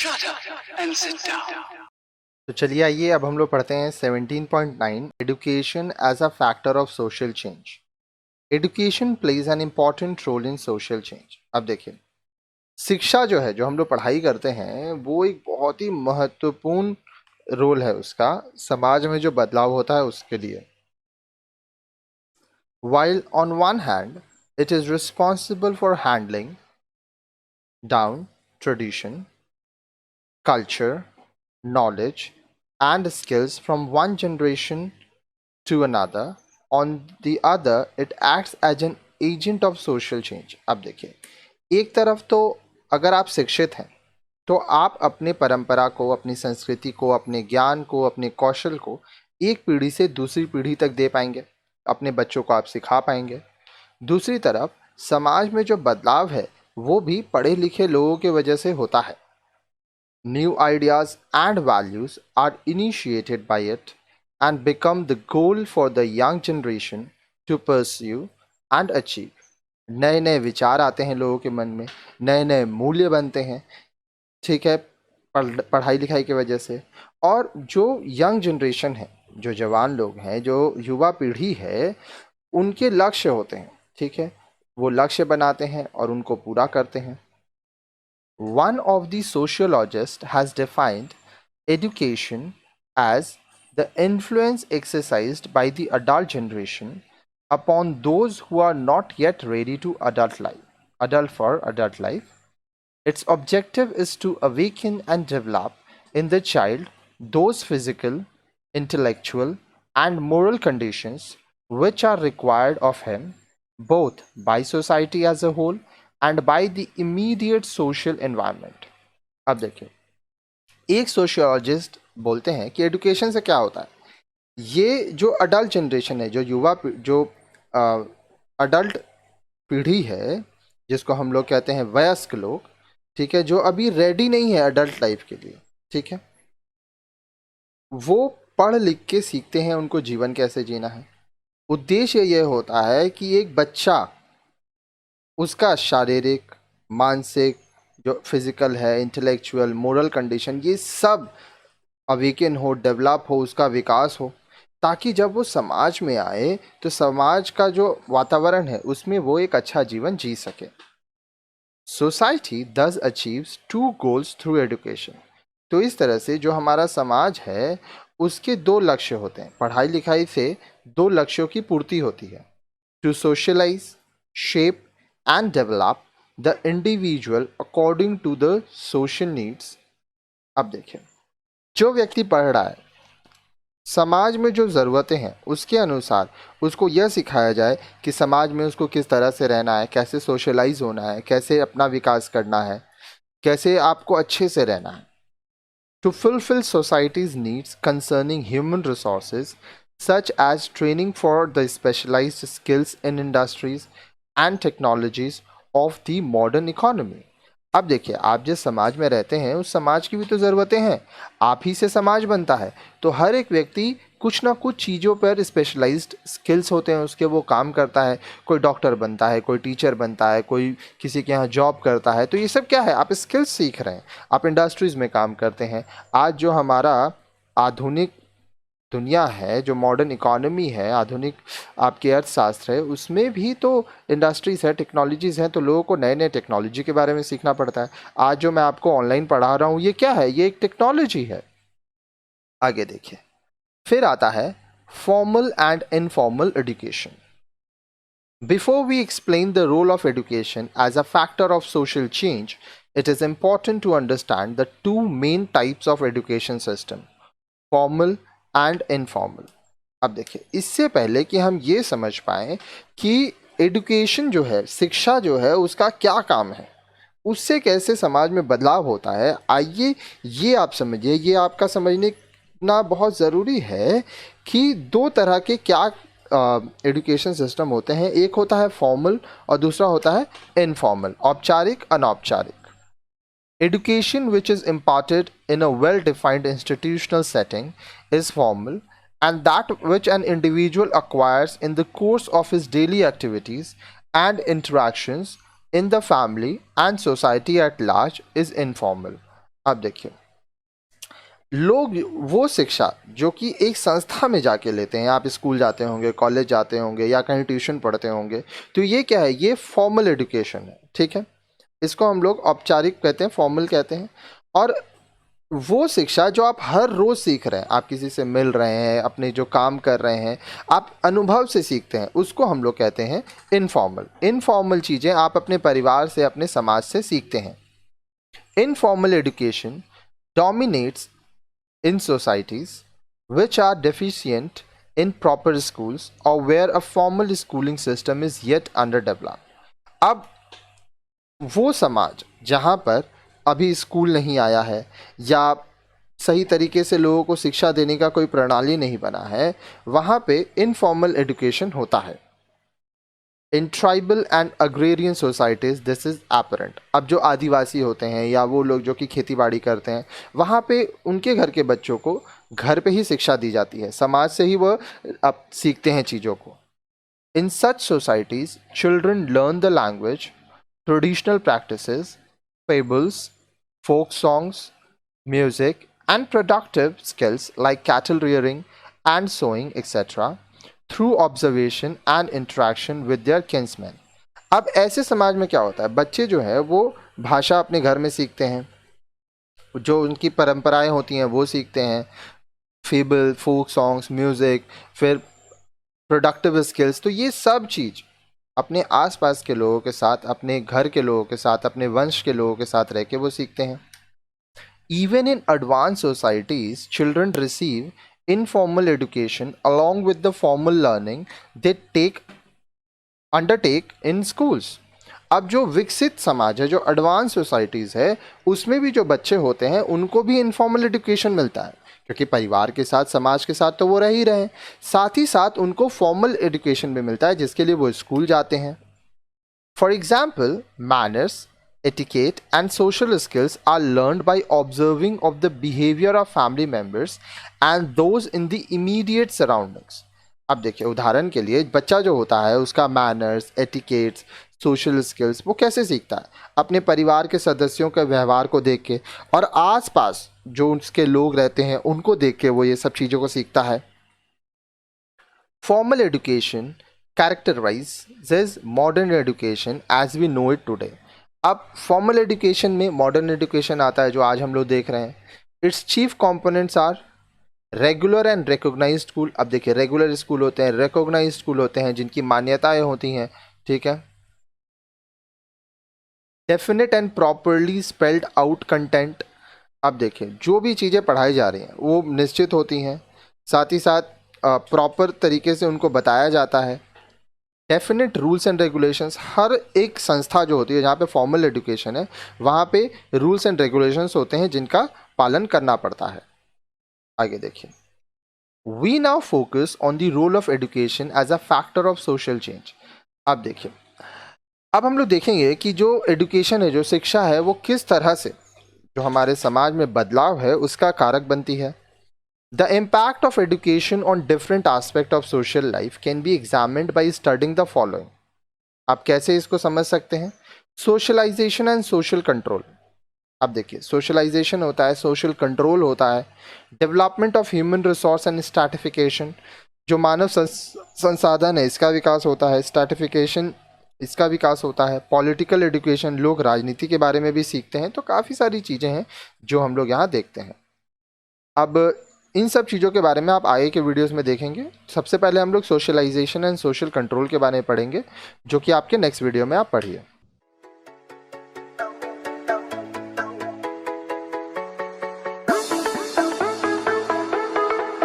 Shut up and sit down. तो चलिए आइए अब हम लोग पढ़ते हैं 17.9 education as a factor of social change. Education plays an important role in social change. अब देखिए, शिक्षा जो है, जो हम लोग पढ़ाई करते हैं, वो एक बहुत ही महत्वपूर्ण रोल है उसका समाज में जो बदलाव होता है उसके लिए। While on one hand it is responsible for handling down tradition, culture, knowledge, and skills from one generation to another. On the other, it acts as an agent of social change. अब देखिए, एक तरफ तो अगर आप शिक्षित हैं तो आप अपने परंपरा को, अपनी संस्कृति को, अपने ज्ञान को, अपने कौशल को एक पीढ़ी से दूसरी पीढ़ी तक दे पाएंगे, अपने बच्चों को आप सिखा पाएंगे। दूसरी तरफ समाज में जो बदलाव है वो भी पढ़े लिखे लोगों की वजह से होता है। New ideas and values are initiated by it and become the goal for the young generation to pursue and achieve. नए नए विचार आते हैं लोगों के मन में, नए नए मूल्य बनते हैं, ठीक है, पढ़ाई लिखाई की वजह से। और जो यंग जनरेशन है, जो जवान लोग हैं, जो युवा पीढ़ी है, उनके लक्ष्य होते हैं, ठीक है, वो लक्ष्य बनाते हैं और उनको पूरा करते हैं। One of the sociologists has defined education as the influence exercised by the adult generation upon those who are not yet ready to adult life. Its objective is to awaken and develop in the child those physical, intellectual, and moral conditions which are required of him both by society as a whole and by the immediate social environment. अब देखिए, एक sociologist बोलते हैं कि education से क्या होता है। ये जो अडल्ट जनरेशन है, जो युवा जो अडल्ट पीढ़ी है, जिसको हम लोग कहते हैं वयस्क लोग, ठीक है, जो अभी रेडी नहीं है अडल्ट लाइफ के लिए, ठीक है, वो पढ़ लिख के सीखते हैं उनको जीवन कैसे जीना है। उद्देश्य ये होता है कि एक बच्चा, उसका शारीरिक, मानसिक, जो फिजिकल है, इंटेलेक्चुअल, मोरल कंडीशन, ये सब अवेकन हो, डेवलप हो, उसका विकास हो, ताकि जब वो समाज में आए तो समाज का जो वातावरण है उसमें वो एक अच्छा जीवन जी सके। Society thus achieves two goals through education. तो इस तरह से जो हमारा समाज है उसके दो लक्ष्य होते हैं। पढ़ाई लिखाई से दो लक्ष्यों की पूर्ति होती है, to socialise, shape and develop the individual according to the social needs. अब देखिए, जो व्यक्ति पढ़ रहा है, समाज में जो ज़रूरतें हैं उसके अनुसार उसको यह सिखाया जाए कि समाज में उसको किस तरह से रहना है, कैसे सोशलाइज होना है, कैसे अपना विकास करना है, कैसे आपको अच्छे से रहना है। To fulfill society's needs concerning human resources such as training for the specialized skills in industries and technologies of the modern economy. अब देखिए, आप जिस समाज में रहते हैं उस समाज की भी तो ज़रूरतें हैं, आप ही से समाज बनता है। तो हर एक व्यक्ति कुछ ना कुछ चीज़ों पर स्पेशलाइज्ड स्किल्स होते हैं उसके, वो काम करता है। कोई डॉक्टर बनता है, कोई टीचर बनता है, कोई किसी के यहाँ जॉब करता है। तो ये सब क्या है, आप स्किल्स सीख रहे हैं, आप इंडस्ट्रीज़ में काम करते हैं। आज जो हमारा आधुनिक दुनिया है, जो मॉडर्न इकोनॉमी है, आधुनिक आपके अर्थशास्त्र है, उसमें भी तो इंडस्ट्रीज़ है, टेक्नोलॉजीज़ हैं। तो लोगों को नए नए टेक्नोलॉजी के बारे में सीखना पड़ता है। आज जो मैं आपको ऑनलाइन पढ़ा रहा हूँ, ये क्या है, ये एक टेक्नोलॉजी है। आगे देखिए, फिर आता है formal and informal education. Before we explain the role of education as a factor of social change, it is important to understand the two main types of education system, formal and informal. अब देखिए, इससे पहले कि हम ये समझ पाएँ कि एजुकेशन जो है, शिक्षा जो है, उसका क्या काम है, उससे कैसे समाज में बदलाव होता है, आइए ये आप समझिए। ये आपका समझना बहुत ज़रूरी है कि दो तरह के क्या एजुकेशन सिस्टम होते हैं। एक होता है फॉर्मल और दूसरा होता है इनफॉर्मल, औपचारिक, अनौपचारिक। Education which is imparted in a well-defined institutional setting is formal, and that which an individual acquires in the course of his daily activities and interactions in the family and society at large is informal. आप देखिए, लोग वो शिक्षा जो कि एक संस्था में जाके लेते हैं, आप स्कूल जाते होंगे, कॉलेज जाते होंगे या कहीं ट्यूशन पढ़ते होंगे, तो ये क्या है, ये फॉर्मल एजुकेशन है, ठीक है। इसको हम लोग औपचारिक कहते हैं, फॉर्मल कहते हैं। और वो शिक्षा जो आप हर रोज सीख रहे हैं, आप किसी से मिल रहे हैं, अपने जो काम कर रहे हैं, आप अनुभव से सीखते हैं, उसको हम लोग कहते हैं इनफॉर्मल। इनफॉर्मल चीज़ें आप अपने परिवार से, अपने समाज से सीखते हैं। Informal education dominates in societies which are deficient in proper schools or where a formal schooling system is yet underdeveloped. अब वो समाज जहाँ पर अभी स्कूल नहीं आया है या सही तरीके से लोगों को शिक्षा देने का कोई प्रणाली नहीं बना है, वहाँ पे इनफॉर्मल एजुकेशन होता है। In tribal and agrarian societies this is apparent. अब जो आदिवासी होते हैं या वो लोग जो कि खेती बाड़ी करते हैं, वहाँ पे उनके घर के बच्चों को घर पे ही शिक्षा दी जाती है, समाज से ही वो अब सीखते हैं चीज़ों को। In such societies children learn the language, traditional practices, fables, folk songs, music, and productive skills like cattle rearing and sewing, etc., through observation and interaction with their kinsmen. अब ऐसे समाज में क्या होता है, बच्चे जो है वो भाषा अपने घर में सीखते हैं, जो उनकी परंपराएं होती हैं वो सीखते हैं, फेबल, फोक सॉन्ग्स, म्यूज़िक, फिर प्रोडक्टिव स्किल्स। तो ये सब चीज़ अपने आसपास के लोगों के साथ, अपने घर के लोगों के साथ, अपने वंश के लोगों के साथ रह के वो सीखते हैं। Even in advance societies children receive informal education along with the formal learning they undertake in schools. अब जो विकसित समाज है, जो एडवांस सोसाइटीज़ है, उसमें भी जो बच्चे होते हैं उनको भी इनफॉर्मल एजुकेशन मिलता है, क्योंकि परिवार के साथ, समाज के साथ तो वो रह ही रहे हैं, साथ ही साथ उनको फॉर्मल एजुकेशन भी मिलता है जिसके लिए वो स्कूल जाते हैं। For example, manners, etiquette and social skills are learned by observing of the behavior of family members and those in the immediate surroundings. अब देखिए, उदाहरण के लिए बच्चा जो होता है उसका मैनर्स, एटिकेट्स, सोशल स्किल्स वो कैसे सीखता है, अपने परिवार के सदस्यों के व्यवहार को देख के और आसपास जो उसके लोग रहते हैं उनको देख के वो ये सब चीज़ों को सीखता है। Formal education characterizes modern education as we know it today. अब फॉर्मल एजुकेशन में मॉडर्न एजुकेशन आता है जो आज हम लोग देख रहे हैं। Its chief components are regular and recognised school. अब देखिए, रेगुलर स्कूल होते हैं, रिकॉग्नाइज्ड स्कूल होते हैं जिनकी मान्यताएं होती हैं, ठीक है। Definite and properly spelled out content. अब देखिए, जो भी चीज़ें पढ़ाई जा रही हैं वो निश्चित होती हैं, साथ ही साथ प्रॉपर तरीके से उनको बताया जाता है। Definite rules and regulations. हर एक संस्था जो होती है जहाँ पे फॉर्मल एजुकेशन है वहाँ पे रूल्स एंड रेगुलेशंस होते हैं जिनका पालन करना पड़ता है। आगे देखिए, we now focus on the role of education as a factor of social change. अब देखिए, अब हम लोग देखेंगे कि जो एजुकेशन है, जो शिक्षा है, वो किस तरह से जो हमारे समाज में बदलाव है उसका कारक बनती है। The impact of education on different aspects of social life can be examined by studying the following. आप कैसे इसको समझ सकते हैं? Socialisation and social control. अब देखिए, सोशलाइजेशन होता है, सोशल कंट्रोल होता है। Development of human resource and stratification, जो मानव संसाधन है इसका विकास होता है। स्ट्रैटिफिकेशन, इसका विकास होता है। पॉलिटिकल एजुकेशन, लोग राजनीति के बारे में भी सीखते हैं। तो काफ़ी सारी चीज़ें हैं जो हम लोग यहाँ देखते हैं। अब इन सब चीज़ों के बारे में आप आगे के वीडियोस में देखेंगे। सबसे पहले हम लोग सोशलाइजेशन एंड सोशल कंट्रोल के बारे में पढ़ेंगे, जो कि आपके नेक्स्ट वीडियो में आप पढ़िए।